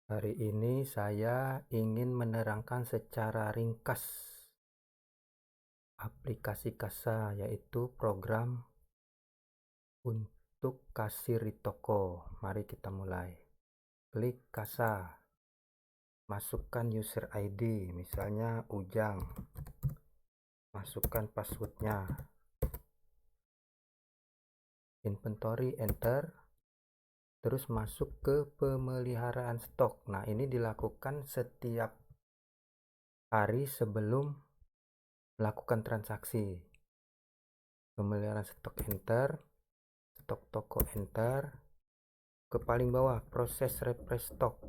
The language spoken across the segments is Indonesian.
Hari ini saya ingin menerangkan secara ringkas aplikasi Kasa, yaitu program untuk kasir di toko. Mari kita mulai. Klik Kasa, masukkan user ID, misalnya Ujang. Masukkan passwordnya. Inventory, enter. Terus masuk ke pemeliharaan stok. Nah, ini dilakukan setiap hari sebelum melakukan transaksi. Pemeliharaan stok, enter. Stok toko, enter. Ke paling bawah, proses refresh stok,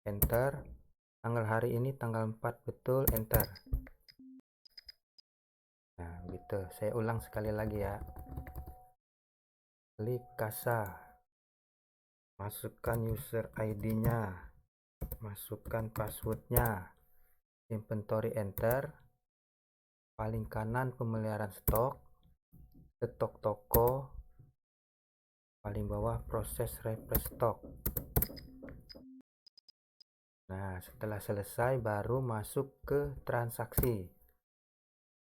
enter. Tanggal hari ini tanggal 4, betul, enter. Nah gitu, saya ulang sekali lagi ya. Klik Kasa, masukkan user ID nya, masukkan passwordnya, inventory, enter. Paling kanan pemeliharaan stok, stok toko, paling bawah proses refresh stok. Nah, setelah selesai baru masuk ke transaksi.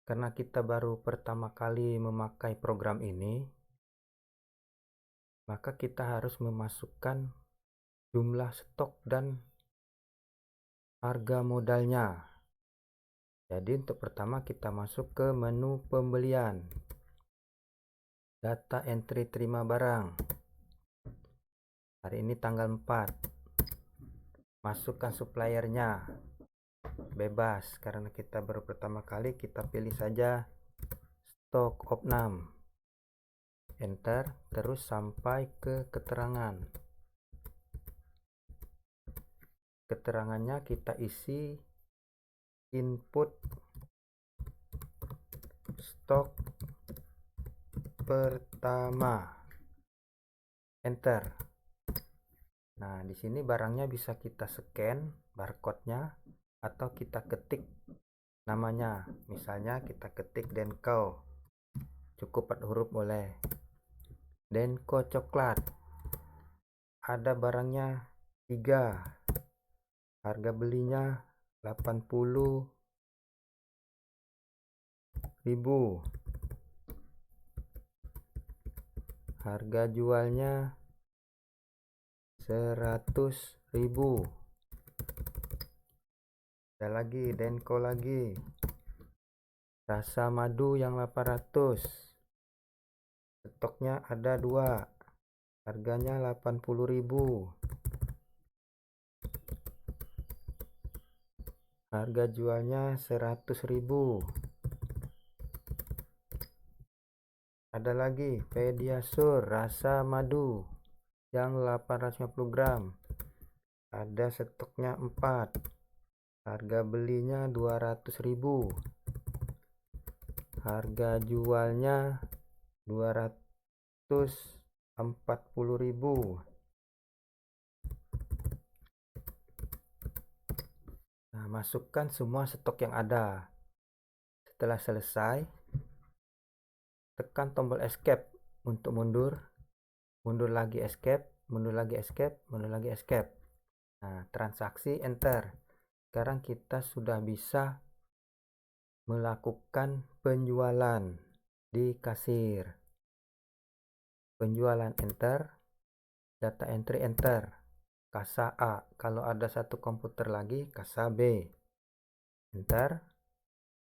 Karena kita baru pertama kali memakai program ini, maka kita harus memasukkan jumlah stok dan harga modalnya. Jadi untuk pertama kita masuk ke menu pembelian. Data entry terima barang. Hari ini tanggal 4. Masukkan suppliernya. Bebas, karena kita baru pertama kali, kita pilih saja stok opnam. Enter, terus sampai ke keterangan. Keterangannya kita isi input stok pertama, enter. Nah, di sini barangnya bisa kita scan barcode-nya atau kita ketik namanya. Misalnya kita ketik Denko, cukup 4 huruf boleh. Denko coklat, ada barangnya 3, harga belinya 80.000, harga jualnya 100.000. Ada lagi Denko lagi, rasa madu yang 800, stoknya ada 2, harganya 80.000, harga jualnya 100.000. Ada lagi Pediasure rasa madu yang 850 gram, ada stoknya 4, harga belinya 200.000, harga jualnya 240.000. Nah, masukkan semua stok yang ada. Setelah selesai, tekan tombol escape untuk mundur, mundur lagi escape, mundur lagi escape, mundur lagi escape. Nah, transaksi, enter. Sekarang kita sudah bisa melakukan penjualan di kasir. Penjualan, enter. Data entry, enter. Kasa A, kalau ada satu komputer lagi, kasa B, enter.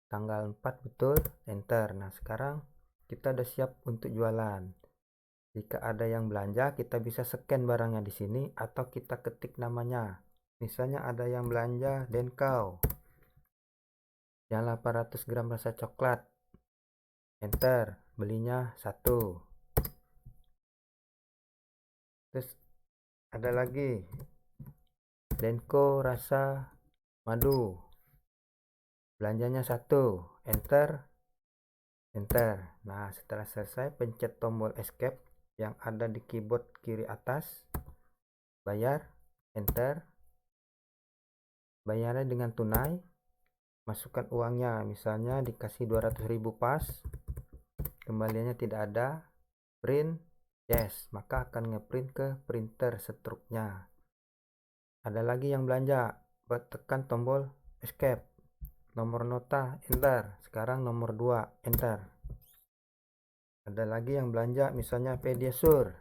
Tanggal 4, betul, enter. Nah, sekarang kita udah siap untuk jualan. Jika ada yang belanja, kita bisa scan barangnya di sini atau kita ketik namanya. Misalnya ada yang belanja Denkau yang 800 gram rasa coklat, enter, belinya 1. Terus ada lagi Denko rasa madu, belanjanya 1, enter, enter. Nah, setelah selesai pencet tombol escape yang ada di keyboard kiri atas, bayar, enter. Bayarnya dengan tunai, masukkan uangnya, misalnya dikasih 200.000 pas, kembaliannya tidak ada, print, yes, maka akan ngeprint ke printer struknya. Ada lagi yang belanja, tekan tombol escape. Nomor nota enter, sekarang nomor 2 enter. Ada lagi yang belanja, misalnya Pediasure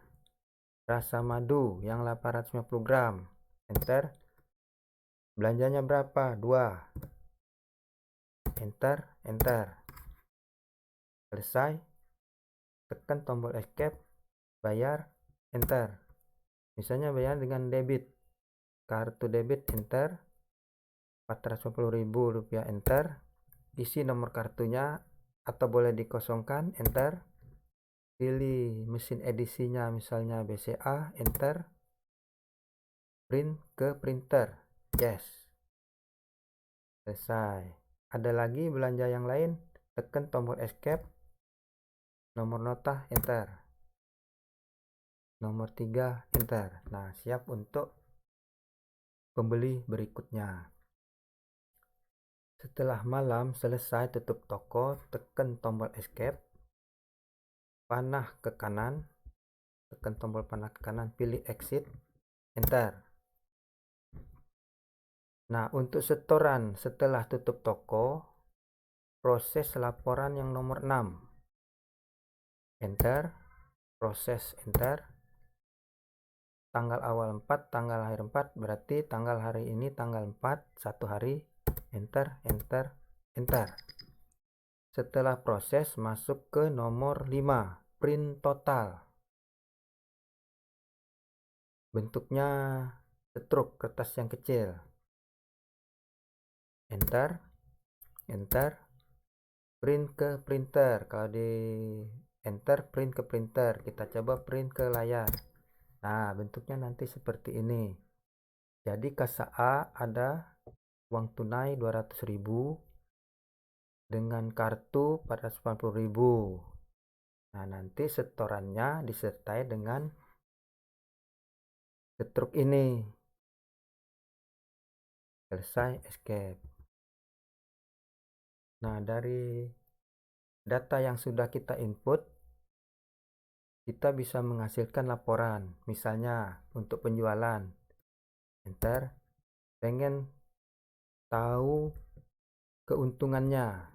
rasa madu yang 850 gram, enter. Belanjanya berapa? 2, enter, enter. Selesai, tekan tombol escape, bayar, enter. Misalnya bayar dengan debit, kartu debit, enter. 450.000 rupiah, enter. Isi nomor kartunya atau boleh dikosongkan, enter. Pilih mesin edisinya, misalnya BCA, enter. Print ke printer, yes. Selesai. Ada lagi belanja yang lain, tekan tombol escape, nomor nota, enter. Nomor 3, enter. Nah, siap untuk pembeli berikutnya. Setelah malam selesai, tutup toko, tekan tombol escape, panah ke kanan, tekan tombol panah ke kanan, pilih exit, enter. Nah, untuk setoran setelah tutup toko, proses laporan yang nomor 6, enter, proses, enter. Tanggal awal 4, tanggal akhir 4, berarti tanggal hari ini tanggal 4, 1 hari, enter, enter, enter. Setelah proses, masuk ke nomor 5, print total. Bentuknya setruk, kertas yang kecil. Enter, enter, print ke printer. Kalau di enter, print ke printer. Kita coba print ke layar. Nah, bentuknya nanti seperti ini. Jadi kasa A ada uang tunai 200.000 dengan kartu 480.000. Nah, nanti setorannya disertai dengan setruk ini. Selesai, escape. Nah, dari data yang sudah kita input, kita bisa menghasilkan laporan. Misalnya untuk penjualan, enter. Pengen tahu keuntungannya,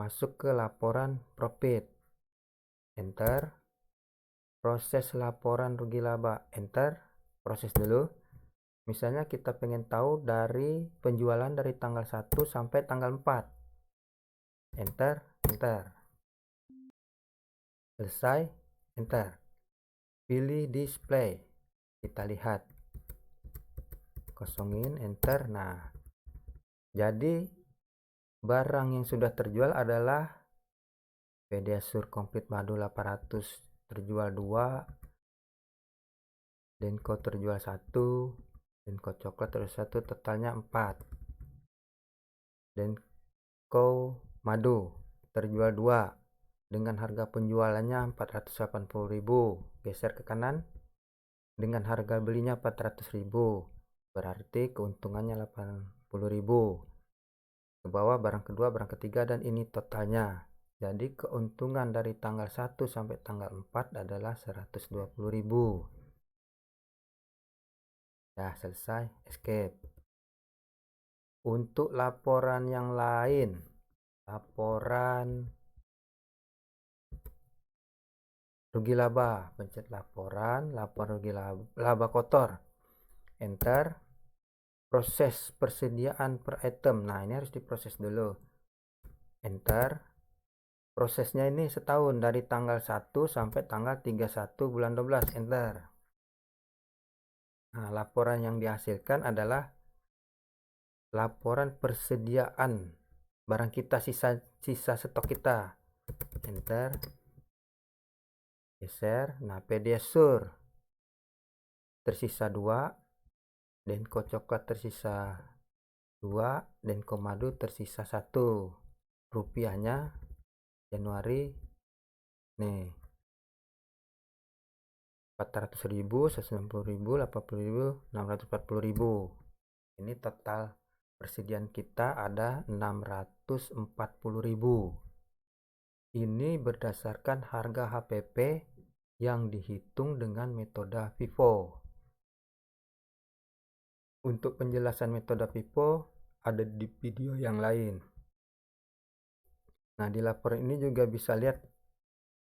masuk ke laporan profit, enter. Proses laporan rugi laba, enter. Proses dulu. Misalnya kita pengen tahu dari penjualan dari tanggal 1 sampai tanggal 4, enter, enter. Selesai, enter. Pilih display, kita lihat, kosongin, enter. Nah, jadi barang yang sudah terjual adalah Pediasure Komplit Madu 800 terjual 2, Denko terjual 1, Denko Coklat terjual 1, totalnya 4. Denko Madu terjual 2 dengan harga penjualannya 480.000, geser ke kanan, dengan harga belinya 400.000, berarti keuntungannya 80.000. Ke bawah barang kedua, barang ketiga, dan ini totalnya. Jadi keuntungan dari tanggal 1 sampai tanggal 4 adalah 120.000. Ya, selesai, escape. Untuk laporan yang lain, laporan rugi laba, pencet laporan rugi laba kotor, enter. Proses persediaan per item, nah ini harus diproses dulu, enter. Prosesnya ini setahun, dari tanggal 1 sampai tanggal 31 bulan 12, enter. Nah, laporan yang dihasilkan adalah laporan persediaan barang kita, sisa stok kita, enter, geser. Nah, Pediasure tersisa 2, Denko Coklat tersisa 2, Denko Madu tersisa 1. Rupiahnya Januari nih 400.000, 190.000, 80.000, 640.000. Ini total persediaan kita ada 640.000. Ini berdasarkan harga HPP yang dihitung dengan metode FIFO. Untuk penjelasan metode FIFO ada di video yang lain. Nah, di laporan ini juga bisa lihat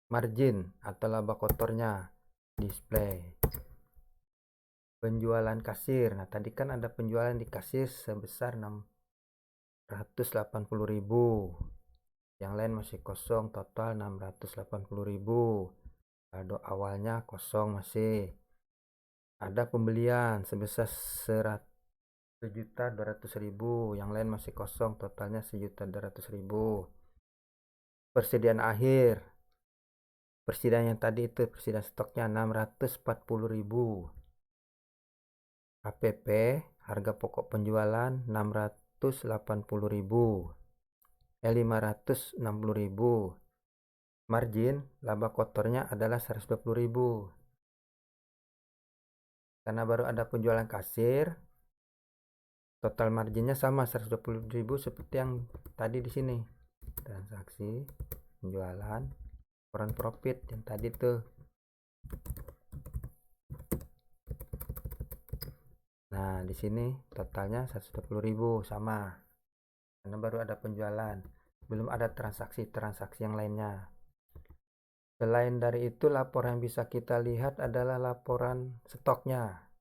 margin atau laba kotornya, display. Penjualan kasir. Nah, tadi kan ada penjualan di kasir sebesar 680.000. Yang lain masih kosong, total 680.000. Saldo awalnya kosong masih. Ada pembelian sebesar 1.200.000, yang lain masih kosong, totalnya 1.200.000. Persediaan akhir. Persediaan yang tadi itu persediaan stoknya 640.000. HPP, harga pokok penjualan 680.000. 560.000. Margin laba kotornya adalah 120.000. Karena baru ada penjualan kasir, total marginnya sama 120.000 seperti yang tadi di sini. Transaksi, penjualan, laporan profit yang tadi tuh. Nah, di sini totalnya 120.000 sama. Karena baru ada penjualan, belum ada transaksi-transaksi yang lainnya. Selain dari itu, laporan yang bisa kita lihat adalah laporan stoknya.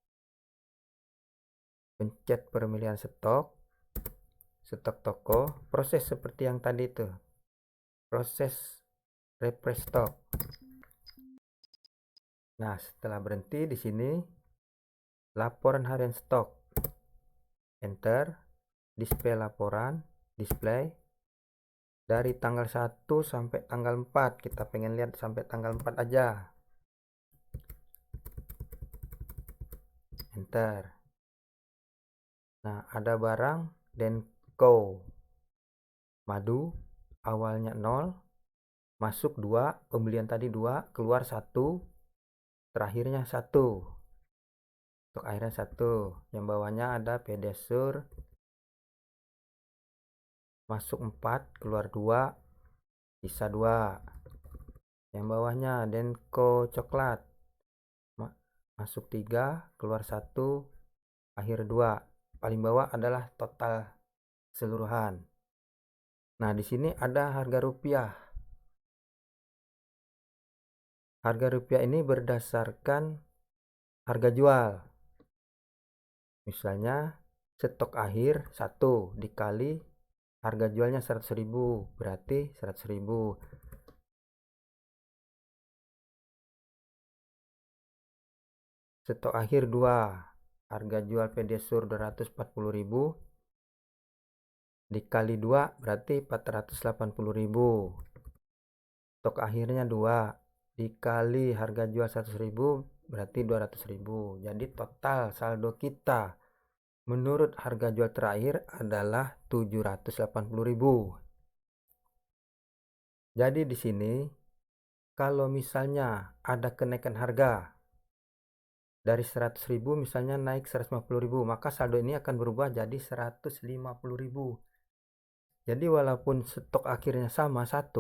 Pencet pemilihan stok toko, proses seperti yang tadi itu, proses refresh stok. Nah, setelah berhenti di sini, laporan harian stok, enter, display laporan, display dari tanggal 1 sampai tanggal 4. Kita pengen lihat sampai tanggal 4 aja, enter. Nah, ada barang Denko madu, awalnya 0, masuk 2, pembelian tadi 2, keluar 1, terakhirnya 1. Untuk akhirnya 1. Yang bawahnya ada Pedesur, masuk 4, keluar 2, sisa 2. Yang bawahnya Denko coklat, masuk 3, keluar 1, akhir 2. Paling bawah adalah total keseluruhan. Nah, di sini ada harga rupiah. Harga rupiah ini berdasarkan harga jual. Misalnya stok akhir 1 dikali harga jualnya 100.000, berarti 100.000. Stok akhir 2, harga jual Pedesur 240.000 dikali 2 berarti 480.000. Stok akhirnya 2 dikali harga jual 100.000 berarti 200.000. Jadi total saldo kita menurut harga jual terakhir adalah 780.000. Jadi di sini kalau misalnya ada kenaikan harga dari 100.000 misalnya naik 150.000, maka saldo ini akan berubah jadi 150.000. Jadi walaupun stok akhirnya sama 1,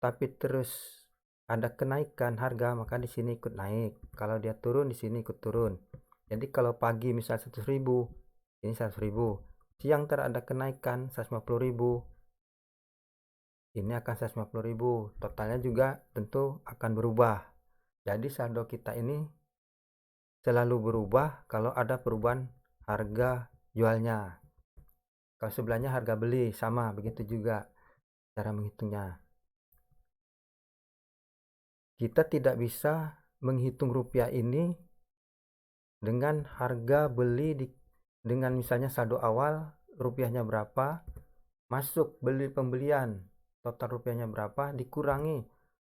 tapi terus ada kenaikan harga, maka di sini ikut naik. Kalau dia turun, di sini ikut turun. Jadi kalau pagi misal 100.000, ini 100.000. Siang ada kenaikan 150.000. Ini akan 150.000. Totalnya juga tentu akan berubah. Jadi saldo kita ini selalu berubah kalau ada perubahan harga jualnya. Kalau sebelahnya harga beli, sama begitu juga cara menghitungnya. Kita tidak bisa menghitung rupiah ini dengan harga beli dengan misalnya saldo awal rupiahnya berapa, masuk pembelian total rupiahnya berapa, dikurangi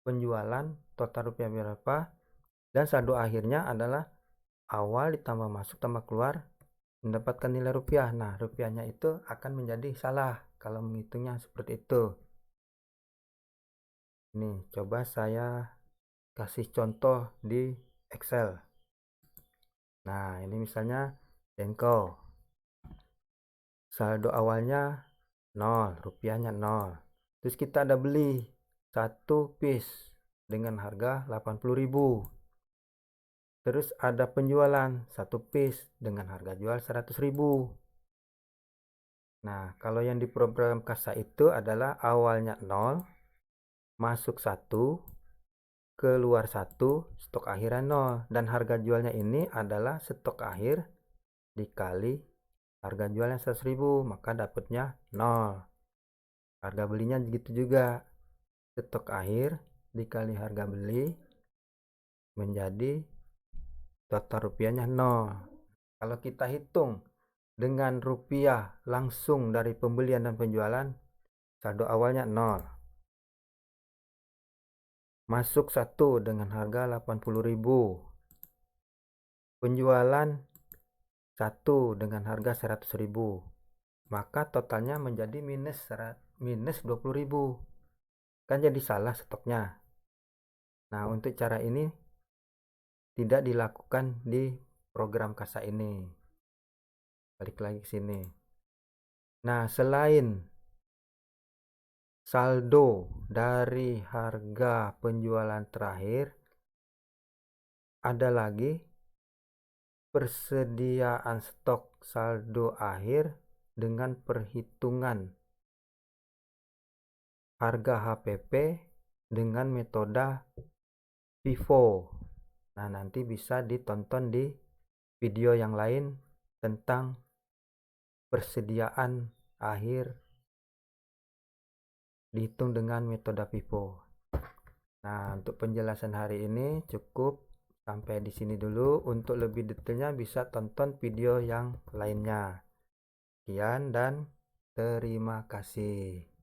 penjualan total rupiah berapa, dan saldo akhirnya adalah awal ditambah masuk tambah keluar mendapatkan nilai rupiah. Nah, rupiahnya itu akan menjadi salah kalau menghitungnya seperti itu. Nih, coba saya kasih contoh di Excel. Nah, ini misalnya Denko. Saldo awalnya 0, rupiahnya 0. Terus kita ada beli 1 piece dengan harga 80.000. Terus ada penjualan 1 piece dengan harga jual 100.000. Nah, kalau yang di program kasa itu adalah awalnya 0, masuk 1, keluar 1, stok akhirnya 0, dan harga jualnya ini adalah stok akhir dikali harga jualnya 100.000, maka dapatnya 0. Harga belinya gitu juga, stok akhir dikali harga beli menjadi total rupiahnya 0. Kalau kita hitung dengan rupiah langsung dari pembelian dan penjualan, saldo awalnya 0. Masuk 1 dengan harga 80.000. Penjualan 1 dengan harga 100.000. Maka totalnya menjadi minus 20.000. Kan jadi salah stoknya. Nah, untuk cara ini tidak dilakukan di program kasa ini. Balik lagi ke sini. Nah, selain saldo dari harga penjualan terakhir, ada lagi persediaan stok saldo akhir dengan perhitungan harga HPP dengan metode FIFO. Nah, nanti bisa ditonton di video yang lain tentang persediaan akhir dihitung dengan metode FIFO. Nah, untuk penjelasan hari ini cukup sampai di sini dulu. Untuk lebih detailnya bisa tonton video yang lainnya. Sekian dan terima kasih.